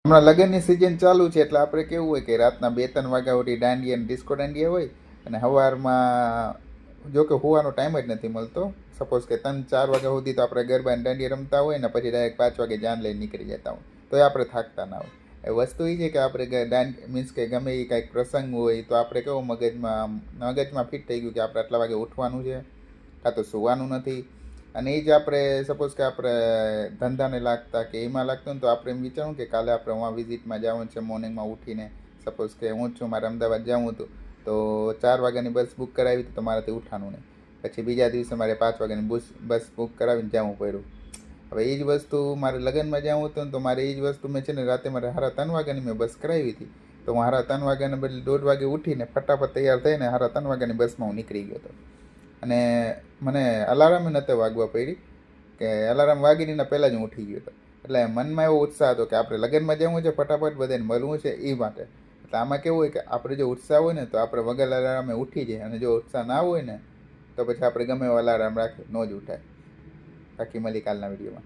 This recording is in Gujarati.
હમણાં લગ્નની સિઝન ચાલુ છે એટલે આપણે કેવું હોય કે રાતના 2-3 વાગ્યા સુધી દાંડિયા અને ડિસ્કો દાંડિયા હોય અને સવારમાં જો કે હોવાનો ટાઈમ જ નથી મળતો. સપોઝ કે 3-4 વાગ્યા સુધી તો આપણે ગરબા દાંડિયા રમતા હોય ને પછી ડાયરેક્ટ 5 વાગે જાન લઈને નીકળી જતા હોય તો આપણે થાકતા ના હોય. એ વસ્તુ એ છે કે આપણે મીન્સ કે ગમે એ કાંઈક પ્રસંગ હોય તો આપણે કેવું મગજમાં ફિટ થઈ ગયું કે આપણે આટલા વાગે ઉઠવાનું છે, કાં તો સુવાનું નથી. અને એ જ આપણે સપોઝ કે આપણે ધંધાને લાગતા કે એમાં લાગતું ને તો આપણે એમ વિચારું કે કાલે આપણે હું વિઝિટમાં જવાનું છે મોર્નિંગમાં ઉઠીને. સપોઝ કે હું જ છું, મારે અમદાવાદ જવું હતું તો 4 વાગ્યાની બસ બુક કરાવી તો મારાથી ઉઠાનું નહીં. પછી બીજા દિવસે મારે 5 વાગ્યાની બસ બુક કરાવીને જવું પડ્યું. હવે એ જ વસ્તુ મારે લગ્નમાં જવું હતું ને તો મારે એ જ વસ્તુ મેં છે ને રાતે મારે 3:30 વાગ્યાની મેં બસ કરાવી હતી. તો હું 3:30 વાગ્યાને બદલે 1:30 વાગે ઉઠીને ફટાફટ તૈયાર થઈને 3:30 વાગ્યાની બસમાં હું નીકળી ગયો હતો. અને મને અલાર્મ નહોતો વાગવા પડી કે અલાર્મ વાગીને પહેલાં જ હું ઉઠી ગયો હતો. એટલે મનમાં એવો ઉત્સાહ હતો કે આપણે લગ્નમાં જવું છે, ફટાફટ બધાને મળવું છે એ માટે. એટલે આમાં કેવું હોય કે આપણે જો ઉત્સાહ હોય ને તો આપણે વગર અલાર્મે ઉઠી જાય, અને જો ઉત્સાહ ના હોય ને તો પછી આપણે ગમે એવો અલાર્મ રાખીએ ન જ ઉઠાય. બાકી મળી કાલના વિડીયોમાં.